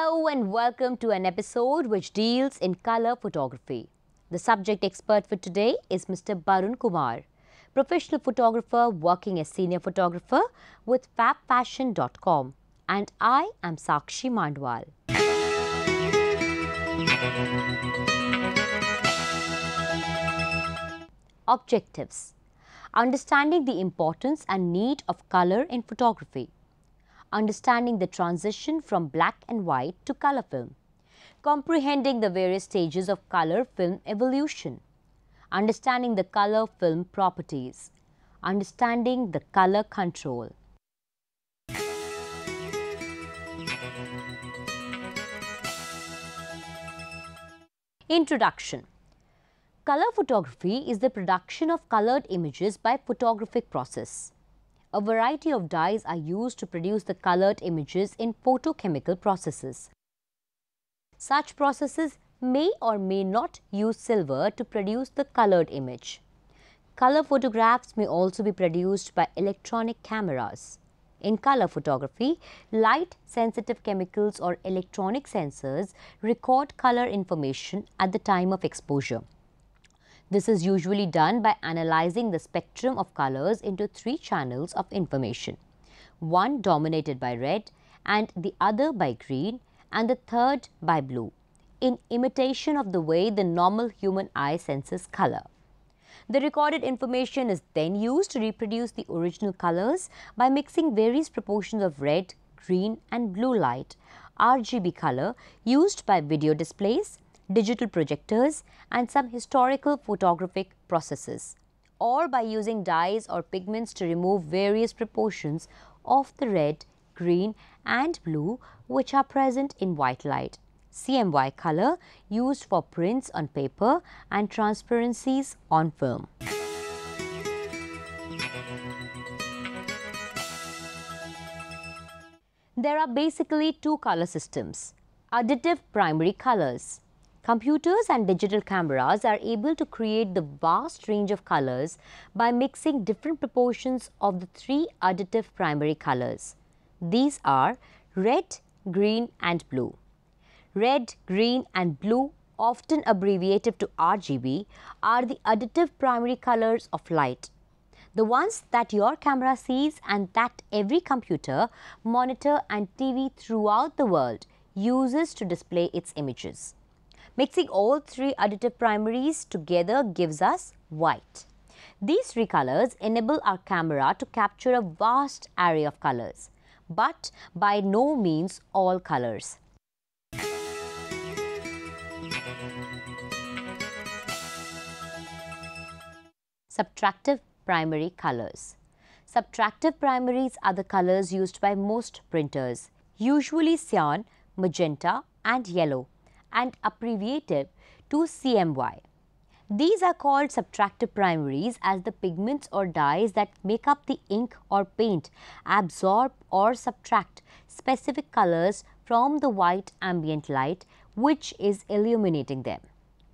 Hello and welcome to an episode which deals in color photography. The subject expert for today is Mr. Barun Kumar, professional photographer working as senior photographer with fabfashion.com, and I am Sakshi Mandwal. Objectives: understanding the importance and need of color in photography, understanding the transition from black and white to color film, comprehending the various stages of color film evolution, understanding the color film properties, understanding the color control. Introduction. Color photography is the production of colored images by photographic process. A variety of dyes are used to produce the colored images in photochemical processes. Such processes may or may not use silver to produce the colored image. Color photographs may also be produced by electronic cameras. In color photography, light-sensitive chemicals or electronic sensors record color information at the time of exposure. This is usually done by analyzing the spectrum of colors into three channels of information, one dominated by red and the other by green and the third by blue, in imitation of the way the normal human eye senses color. The recorded information is then used to reproduce the original colors by mixing various proportions of red, green and blue light, RGB color used by video displays, digital projectors and some historical photographic processes, or by using dyes or pigments to remove various proportions of the red, green and blue which are present in white light, CMY color used for prints on paper and transparencies on film. There are basically two color systems: additive primary colors. Computers and digital cameras are able to create the vast range of colors by mixing different proportions of the three additive primary colors. These are red, green and blue. Red, green and blue, often abbreviated to RGB, are the additive primary colors of light, the ones that your camera sees and that every computer, monitor and TV throughout the world uses to display its images. Mixing all three additive primaries together gives us white. These three colors enable our camera to capture a vast array of colors, but by no means all colors. Subtractive primary colors. Subtractive primaries are the colors used by most printers, usually cyan, magenta and yellow, and abbreviated to CMY. These are called subtractive primaries as the pigments or dyes that make up the ink or paint absorb or subtract specific colors from the white ambient light which is illuminating them.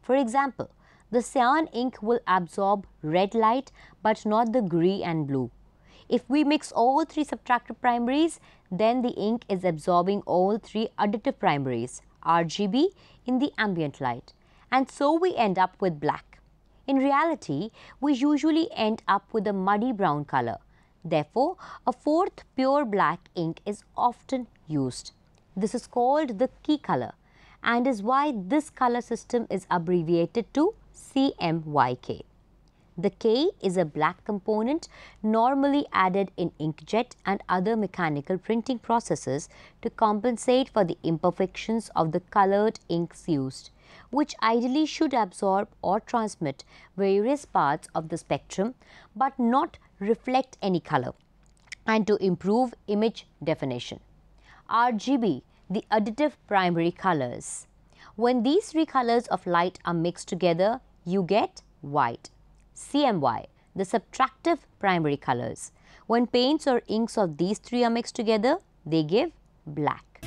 For example, the cyan ink will absorb red light but not the green and blue. If we mix all three subtractive primaries, then the ink is absorbing all three additive primaries, RGB, in the ambient light, and so we end up with black. In reality, we usually end up with a muddy brown color. Therefore, a fourth pure black ink is often used. This is called the key color and is why this color system is abbreviated to CMYK. The K is a black component normally added in inkjet and other mechanical printing processes to compensate for the imperfections of the colored inks used, which ideally should absorb or transmit various parts of the spectrum but not reflect any color, and to improve image definition. RGB, the additive primary colors. When these three colors of light are mixed together, you get white. CMY, the subtractive primary colors. When paints or inks of these three are mixed together, they give black.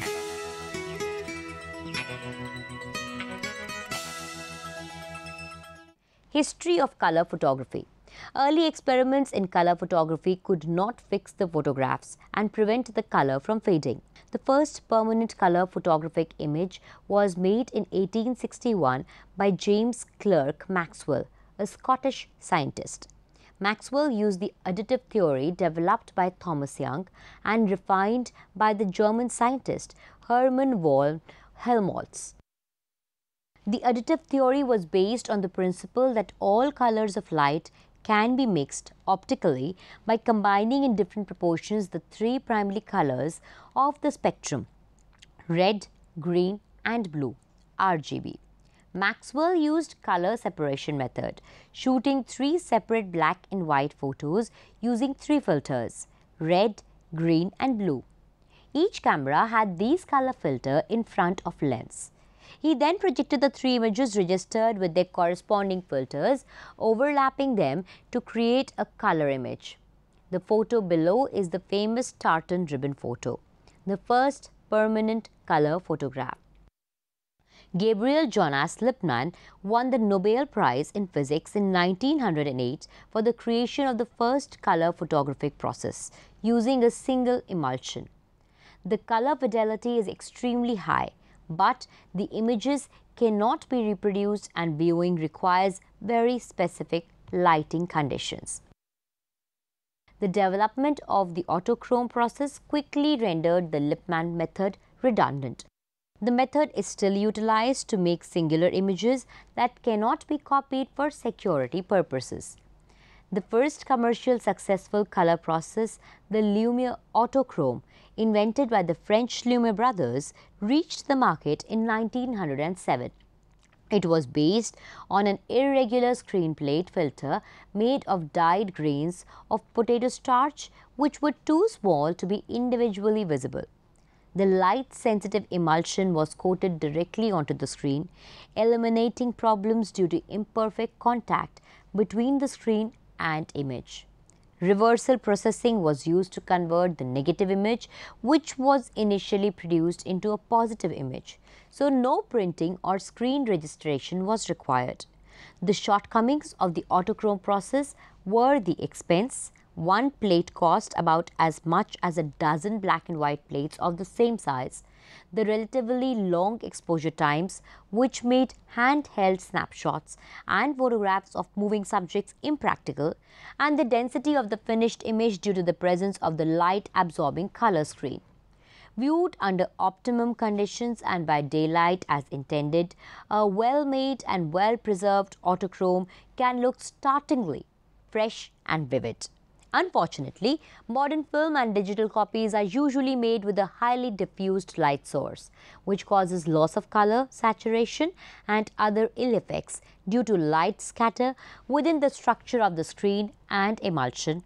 History of color photography. Early experiments in color photography could not fix the photographs and prevent the color from fading. The first permanent color photographic image was made in 1861 by James Clerk Maxwell, a Scottish scientist. Maxwell used the additive theory developed by Thomas Young and refined by the German scientist Hermann von Helmholtz. The additive theory was based on the principle that all colors of light can be mixed optically by combining in different proportions the three primary colors of the spectrum: red, green and blue, RGB. Maxwell used color separation method, shooting three separate black and white photos using three filters: red, green and blue. Each camera had these color filter in front of lens. He then projected the three images registered with their corresponding filters, overlapping them to create a color image. The photo below is the famous tartan ribbon photo, the first permanent color photograph. Gabriel Jonas Lippmann won the Nobel Prize in Physics in 1908 for the creation of the first color photographic process using a single emulsion. The color fidelity is extremely high, but the images cannot be reproduced and viewing requires very specific lighting conditions. The development of the autochrome process quickly rendered the Lippmann method redundant. The method is still utilized to make singular images that cannot be copied for security purposes. The first commercial successful color process, the Lumiere autochrome, invented by the French Lumiere brothers, reached the market in 1907. It was based on an irregular screen plate filter made of dyed grains of potato starch which were too small to be individually visible. The light-sensitive emulsion was coated directly onto the screen, eliminating problems due to imperfect contact between the screen and image. Reversal processing was used to convert the negative image, which was initially produced, into a positive image, so no printing or screen registration was required. The shortcomings of the autochrome process were the expense. One plate cost about as much as a dozen black and white plates of the same size, the relatively long exposure times which made handheld snapshots and photographs of moving subjects impractical, and the density of the finished image due to the presence of the light-absorbing color screen. Viewed under optimum conditions and by daylight as intended, a well-made and well-preserved autochrome can look startlingly fresh and vivid. Unfortunately, modern film and digital copies are usually made with a highly diffused light source, which causes loss of color, saturation and other ill effects due to light scatter within the structure of the screen and emulsion,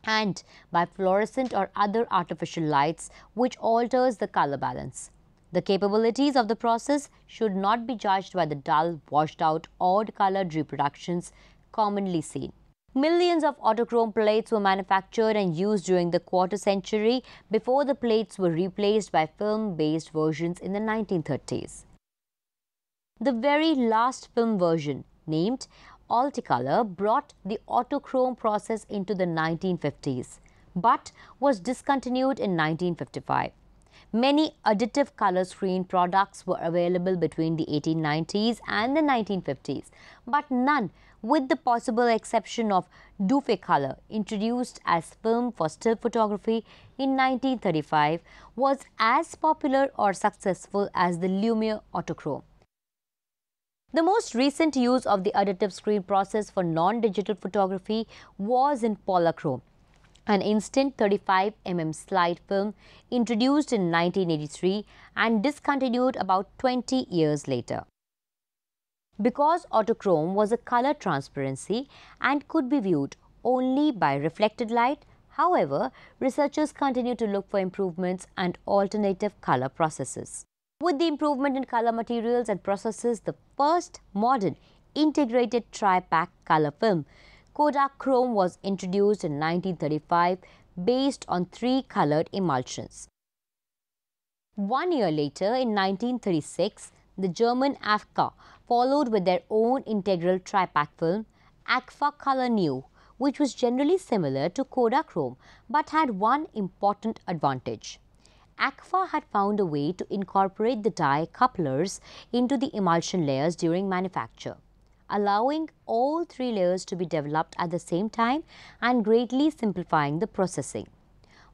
and by fluorescent or other artificial lights which alters the color balance. The capabilities of the process should not be judged by the dull, washed out, odd-colored reproductions commonly seen. Millions of autochrome plates were manufactured and used during the quarter century before the plates were replaced by film-based versions in the 1930s. The very last film version, named Alticolor, brought the autochrome process into the 1950s, but was discontinued in 1955. Many additive color screen products were available between the 1890s and the 1950s, but none, with the possible exception of Dufay-Color, introduced as film for still photography in 1935, was as popular or successful as the Lumiere autochrome. The most recent use of the additive screen process for non-digital photography was in Polychrome, an instant 35 mm slide film introduced in 1983 and discontinued about 20 years later. Because autochrome was a color transparency and could be viewed only by reflected light, however, researchers continue to look for improvements and alternative color processes. With the improvement in color materials and processes, the first modern integrated tri-pack color film, Kodachrome, was introduced in 1935 based on three colored emulsions. 1 year later, in 1936, the German AFCA followed with their own integral tri-pack film, Agfa Color New, which was generally similar to Kodachrome but had one important advantage. Agfa had found a way to incorporate the dye couplers into the emulsion layers during manufacture, allowing all three layers to be developed at the same time and greatly simplifying the processing.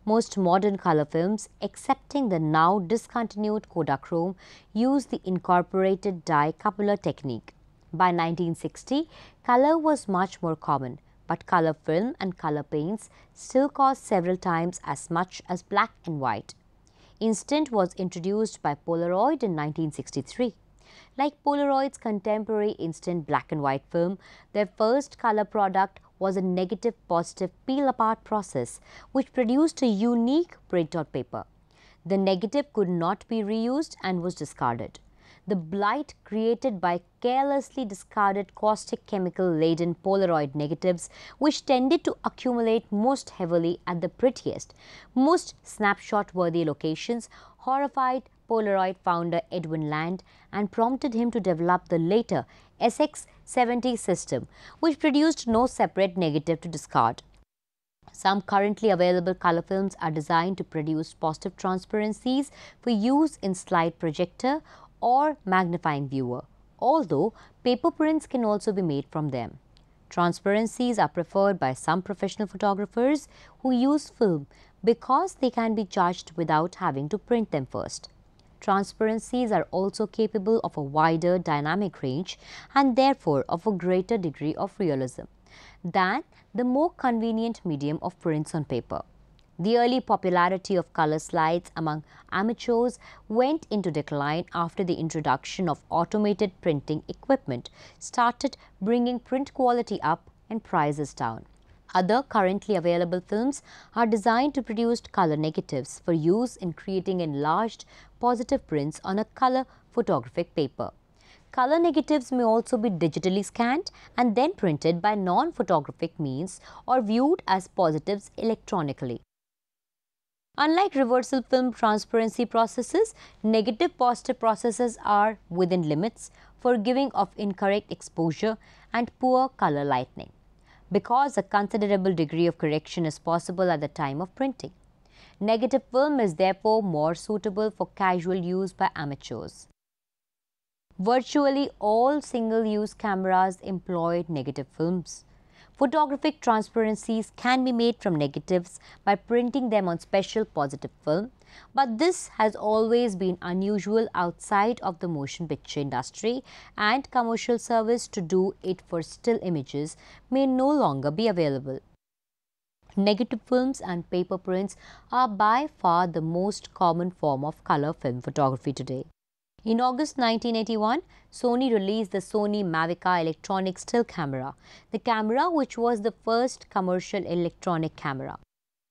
Most modern color films, excepting the now discontinued Kodachrome, use the incorporated dye coupler technique. By 1960, color was much more common, but color film and color paints still cost several times as much as black and white. Instant was introduced by Polaroid in 1963. Like Polaroid's contemporary instant black and white film, their first color product was a negative-positive peel-apart process which produced a unique print on paper. The negative could not be reused and was discarded. The blight created by carelessly discarded caustic chemical-laden Polaroid negatives, which tended to accumulate most heavily at the prettiest, most snapshot-worthy locations, horrified Polaroid founder Edwin Land and prompted him to develop the later SX70 system, which produced no separate negative to discard. Some currently available color films are designed to produce positive transparencies for use in slide projector or magnifying viewer, although paper prints can also be made from them. Transparencies are preferred by some professional photographers who use film because they can be judged without having to print them first. Transparencies are also capable of a wider dynamic range and therefore of a greater degree of realism than the more convenient medium of prints on paper. The early popularity of color slides among amateurs went into decline after the introduction of automated printing equipment started bringing print quality up and prices down. Other currently available films are designed to produce color negatives for use in creating enlarged positive prints on a color photographic paper. Color negatives may also be digitally scanned and then printed by non-photographic means or viewed as positives electronically. Unlike reversal film transparency processes, negative-positive processes are within limits, forgiving of incorrect exposure and poor color lightening, because a considerable degree of correction is possible at the time of printing. Negative film is therefore more suitable for casual use by amateurs. Virtually all single-use cameras employ negative films. Photographic transparencies can be made from negatives by printing them on special positive film, but this has always been unusual outside of the motion picture industry, and commercial service to do it for still images may no longer be available. Negative films and paper prints are by far the most common form of color film photography today. In August 1981, Sony released the Sony Mavica electronic still camera, the camera which was the first commercial electronic camera.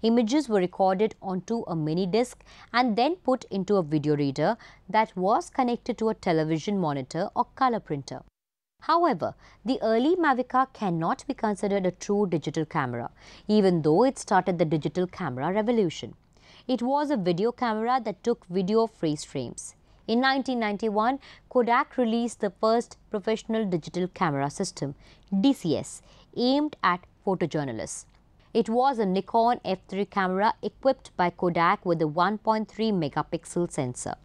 Images were recorded onto a mini disc and then put into a video reader that was connected to a television monitor or color printer. However, the early Mavica cannot be considered a true digital camera, even though it started the digital camera revolution. It was a video camera that took video freeze frames. In 1991, Kodak released the first professional digital camera system, DCS, aimed at photojournalists. It was a Nikon F3 camera equipped by Kodak with a 1.3 megapixel sensor.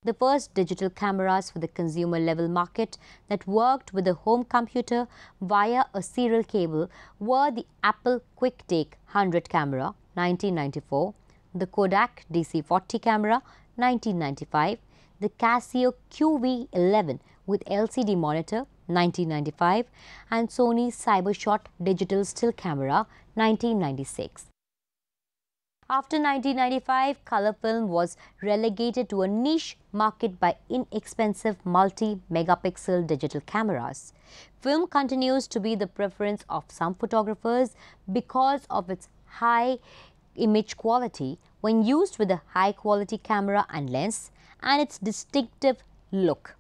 The first digital cameras for the consumer level market that worked with a home computer via a serial cable were the Apple QuickTake 100 camera, 1994, the Kodak DC-40 camera, 1995, the Casio QV11 with LCD monitor, 1995, and Sony's CyberShot digital still camera, 1996. After 1995, color film was relegated to a niche market by inexpensive multi-megapixel digital cameras. Film continues to be the preference of some photographers because of its high image quality when used with a high-quality camera and lens and its distinctive look.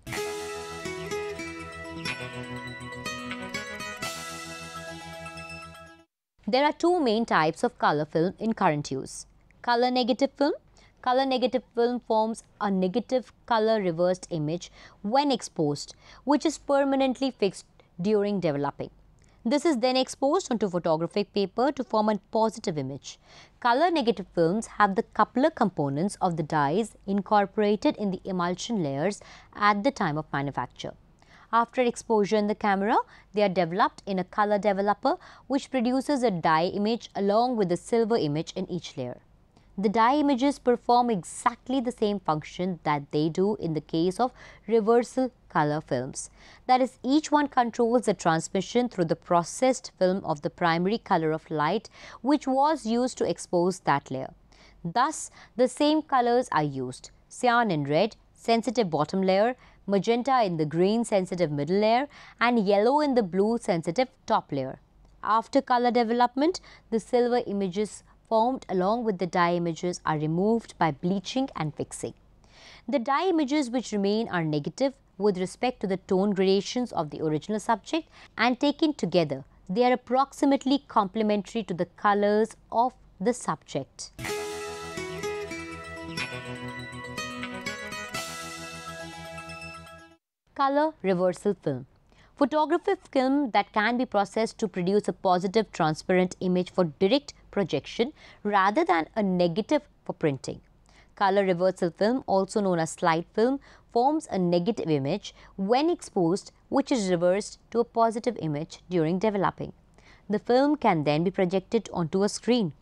There are two main types of color film in current use. Color negative film. Color negative film forms a negative color reversed image when exposed, which is permanently fixed during developing. This is then exposed onto photographic paper to form a positive image. Color negative films have the coupler components of the dyes incorporated in the emulsion layers at the time of manufacture. After exposure in the camera, they are developed in a color developer which produces a dye image along with a silver image in each layer. The dye images perform exactly the same function that they do in the case of reversal color films. That is, each one controls the transmission through the processed film of the primary color of light which was used to expose that layer. Thus, the same colors are used: cyan in red, sensitive bottom layer; magenta in the green, sensitive middle layer; and yellow in the blue, sensitive top layer. After color development, the silver images formed along with the dye images are removed by bleaching and fixing. The dye images which remain are negative with respect to the tone gradations of the original subject, and taken together, they are approximately complementary to the colors of the subject. Color reversal film. Photographic film that can be processed to produce a positive transparent image for direct projection rather than a negative for printing. Color reversal film, also known as slide film, forms a negative image when exposed which is reversed to a positive image during developing. The film can then be projected onto a screen.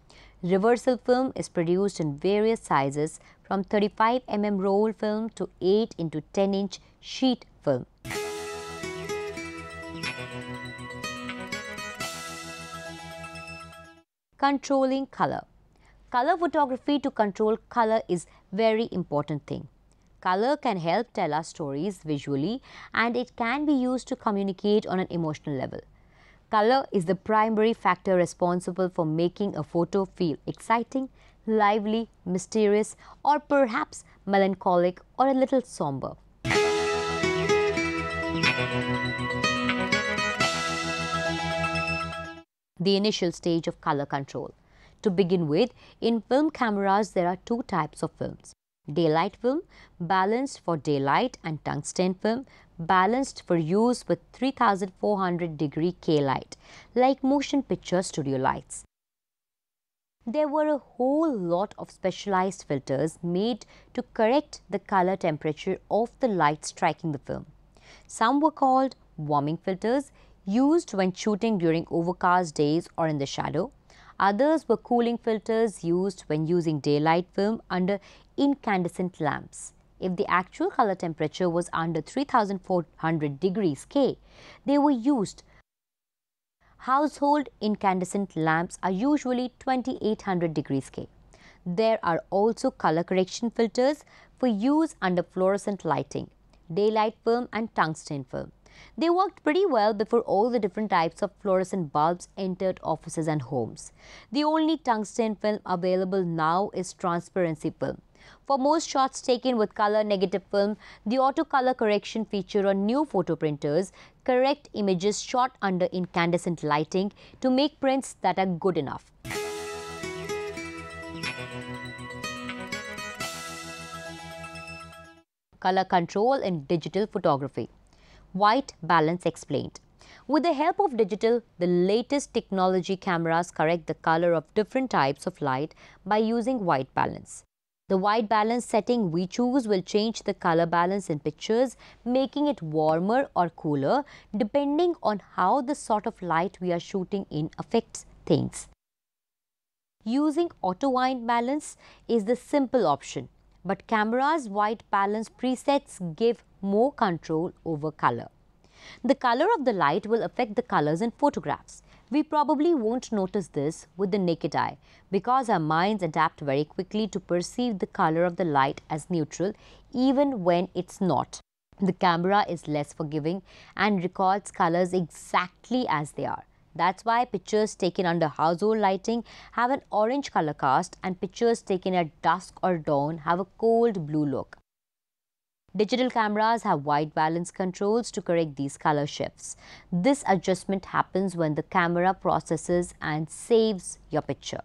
Reversal film is produced in various sizes from 35 mm roll film to 8 into 10-inch sheet film. Controlling color. Color photography to control color is very important thing. Color can help tell our stories visually, and it can be used to communicate on an emotional level. Color is the primary factor responsible for making a photo feel exciting, lively, mysterious, or perhaps melancholic or a little somber. The initial stage of color control. To begin with, in film cameras there are two types of films: daylight film, balanced for daylight, and tungsten film, balanced for use with 3400-degree K light, like motion picture studio lights. There were a whole lot of specialized filters made to correct the color temperature of the light striking the film. Some were called warming filters, used when shooting during overcast days or in the shadow. Others were cooling filters used when using daylight film under incandescent lamps. If the actual color temperature was under 3400 degrees K, they were used. Household incandescent lamps are usually 2800 degrees K. There are also color correction filters for use under fluorescent lighting, daylight film and tungsten film. They worked pretty well before all the different types of fluorescent bulbs entered offices and homes. The only tungsten film available now is transparency film. For most shots taken with color negative film, the auto color correction feature on new photo printers correct images shot under incandescent lighting to make prints that are good enough. Color control in digital photography. White balance explained. With the help of digital, the latest technology, cameras correct the color of different types of light by using white balance. The white balance setting we choose will change the color balance in pictures, making it warmer or cooler depending on how the sort of light we are shooting in affects things. Using auto white balance is the simple option, but camera's white balance presets give more control over color. The color of the light will affect the colors in photographs. We probably won't notice this with the naked eye because our minds adapt very quickly to perceive the color of the light as neutral even when it's not. The camera is less forgiving and records colors exactly as they are. That's why pictures taken under household lighting have an orange color cast and pictures taken at dusk or dawn have a cold blue look. Digital cameras have white balance controls to correct these color shifts. This adjustment happens when the camera processes and saves your picture.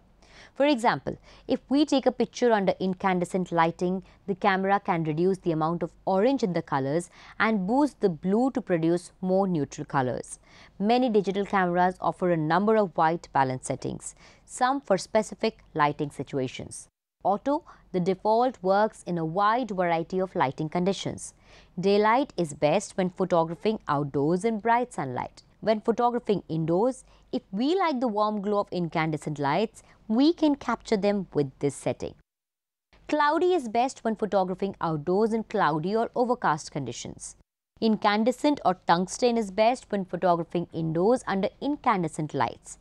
For example, if we take a picture under incandescent lighting, the camera can reduce the amount of orange in the colors and boost the blue to produce more neutral colors. Many digital cameras offer a number of white balance settings, some for specific lighting situations. Auto, the default, works in a wide variety of lighting conditions. Daylight is best when photographing outdoors in bright sunlight. When photographing indoors, if we like the warm glow of incandescent lights, we can capture them with this setting. Cloudy is best when photographing outdoors in cloudy or overcast conditions. Incandescent or tungsten is best when photographing indoors under incandescent lights.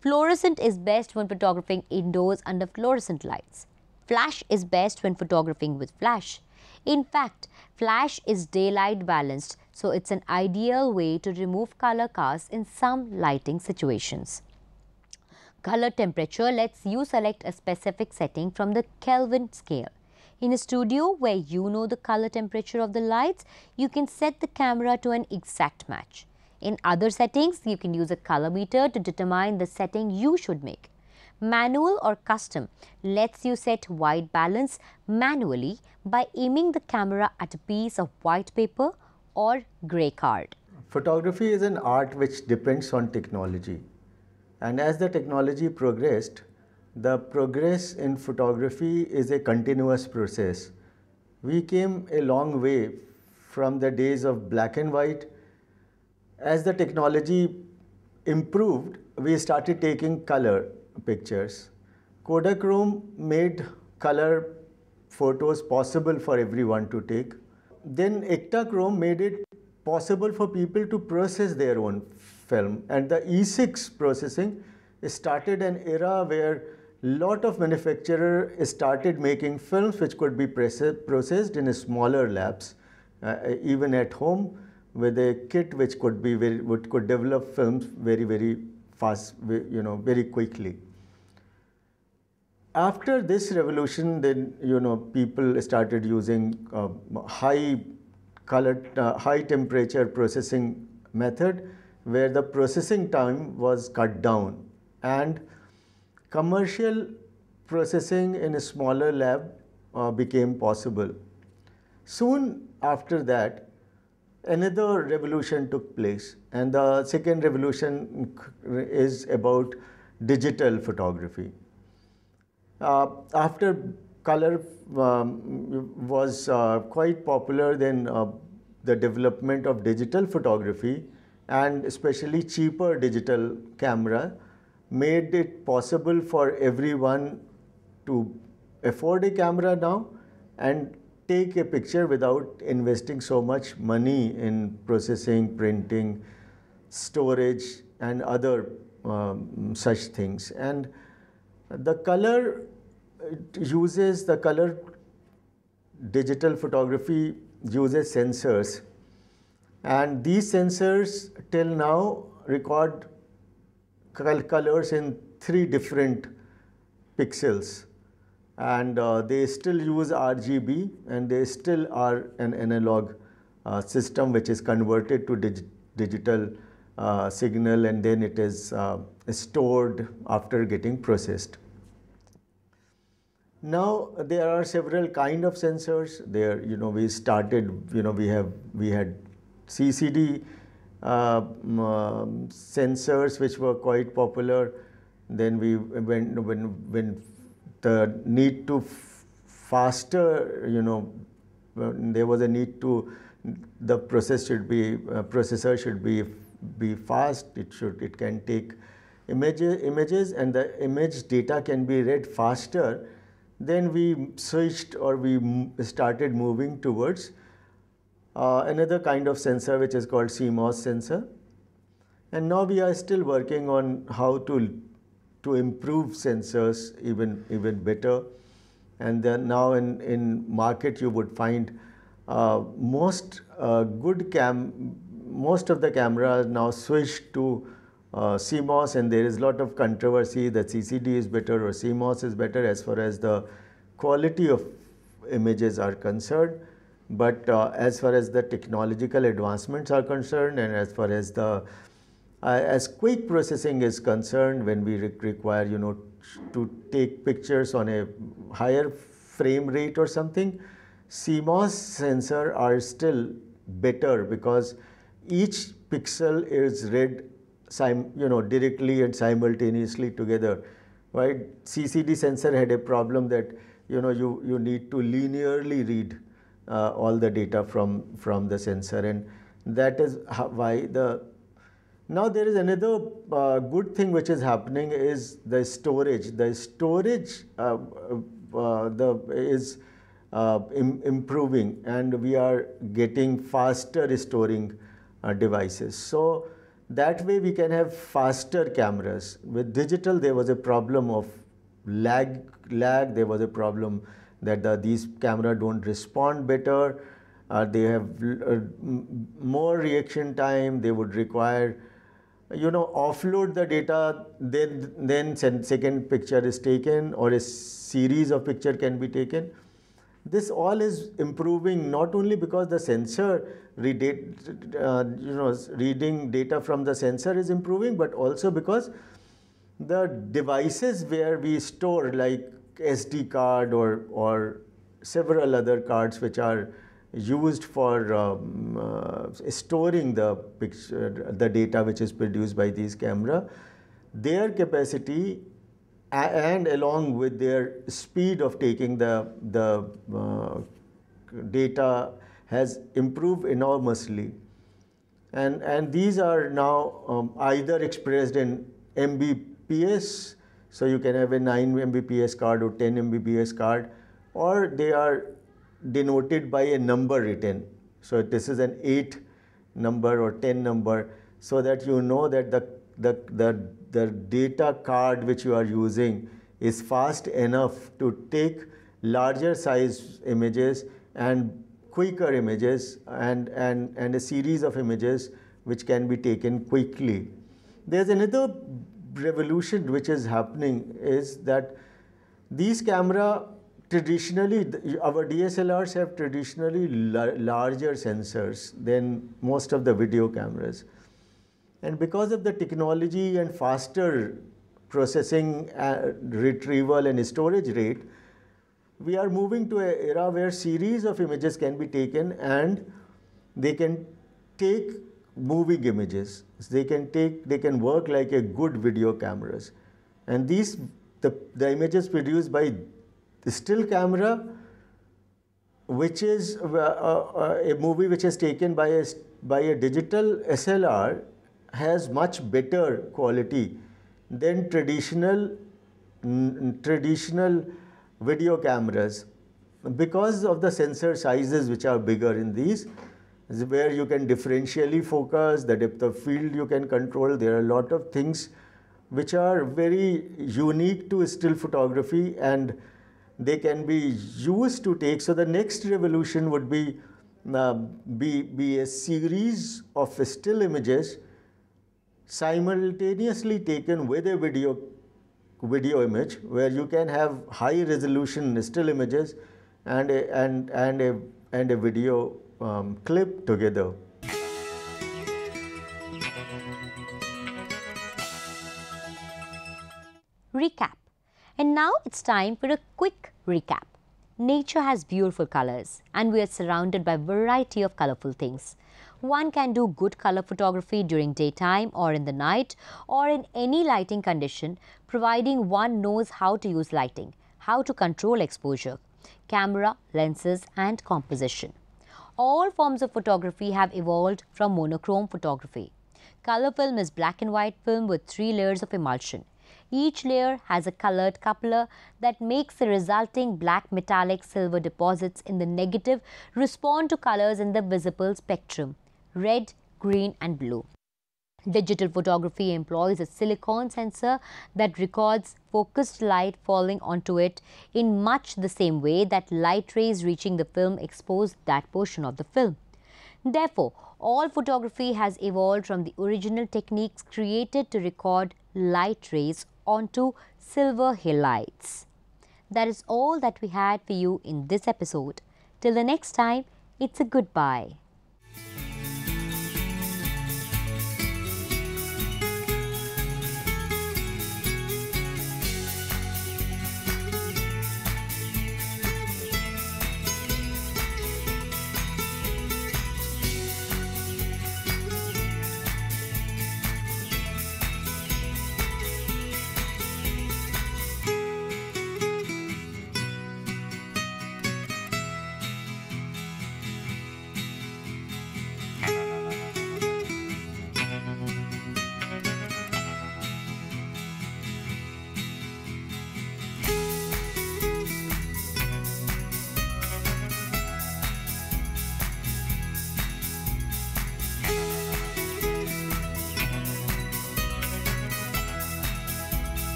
Fluorescent is best when photographing indoors under fluorescent lights. Flash is best when photographing with flash. In fact, flash is daylight balanced, so it's an ideal way to remove color cast in some lighting situations. Color temperature lets you select a specific setting from the Kelvin scale. In a studio where you know the color temperature of the lights, you can set the camera to an exact match. In other settings, you can use a color meter to determine the setting you should make. Manual or custom lets you set white balance manually by aiming the camera at a piece of white paper or grey card. Photography is an art which depends on technology. And as the technology progressed, the progress in photography is a continuous process. We came a long way from the days of black and white. As the technology improved, we started taking color pictures. Kodachrome made color photos possible for everyone to take. Then Ektachrome made it possible for people to process their own film. And the E6 processing started an era where lot of manufacturers started making films which could be processed in smaller labs, even at home, with a kit which could develop films very fast, very quickly. After this revolution, then people started using high temperature processing method, where the processing time was cut down, and commercial processing in a smaller lab became possible. Soon after that, another revolution took place, and the second revolution is about digital photography. After color was quite popular, then the development of digital photography, and especially cheaper digital camera, made it possible for everyone to afford a camera now and take a picture without investing so much money in processing, printing, storage, and other such things. And the color digital photography uses sensors, and these sensors till now record colors in 3 different pixels, and they still use RGB, and they still are an analog system which is converted to digital signal, and then it is stored after getting processed. Now there are several kind of sensors. There, we started, we had CCD sensors which were quite popular. Then we when the need to faster, there was a need to, the processor should be fast. It can take images, and the image data can be read faster. Then we switched, or we started moving towards another kind of sensor which is called CMOS sensor. And now we are still working on how to improve sensors even better. And then now in market you would find most of the cameras now switched to CMOS, and there is a lot of controversy that CCD is better or CMOS is better as far as the quality of images are concerned. But as far as the technological advancements are concerned, and as far as the as quick processing is concerned, when we require, to take pictures on a higher frame rate or something, CMOS sensor are still better because each pixel is read directly and simultaneously together. Right? CCD sensor had a problem that you need to linearly read all the data from the sensor, and that is why now there is another good thing which is happening is the storage. The storage is improving, and we are getting faster storing devices. So that way we can have faster cameras. With digital there was a problem of lag. There was a problem that these cameras don't respond better. They have more reaction time. They would require offload the data, then second picture is taken, or a series of picture can be taken. This all is improving not only because the sensor reading data from the sensor is improving, but also because the devices where we store, like SD card or several other cards which are used for storing the data which is produced by these camera, their capacity and along with their speed of taking the data has improved enormously, and these are now either expressed in Mbps, so you can have a 9 Mbps card or 10 Mbps card, or they are denoted by a number written. So this is an 8 number or 10 number, so that you know that the data card which you are using is fast enough to take larger size images and quicker images and a series of images which can be taken quickly. There's another revolution which is happening is that these camera traditionally, our DSLRs have traditionally larger sensors than most of the video cameras. And because of the technology and faster processing, retrieval and storage rate, we are moving to an era where series of images can be taken and they can take moving images. They can work like a good video cameras. And the images produced by the still camera, which is a movie which is taken by a digital SLR, has much better quality than traditional video cameras, because of the sensor sizes which are bigger in these, where you can differentially focus, the depth of field you can control. There are a lot of things which are very unique to still photography, and they can be used to take. So the next revolution would be a series of still images simultaneously taken with a video image, where you can have high resolution still images and a video clip together. Recap. And now it's time for a quick recap. Nature has beautiful colors, and we are surrounded by a variety of colorful things. One can do good color photography during daytime or in the night or in any lighting condition, providing one knows how to use lighting, how to control exposure, camera, lenses and composition. All forms of photography have evolved from monochrome photography. Color film is black and white film with 3 layers of emulsion. Each layer has a colored coupler that makes the resulting black metallic silver deposits in the negative respond to colors in the visible spectrum: red, green and blue. Digital photography employs a silicon sensor that records focused light falling onto it in much the same way that light rays reaching the film expose that portion of the film. Therefore, all photography has evolved from the original techniques created to record light rays onto silver halides. That is all that we had for you in this episode. Till the next time, it's a goodbye.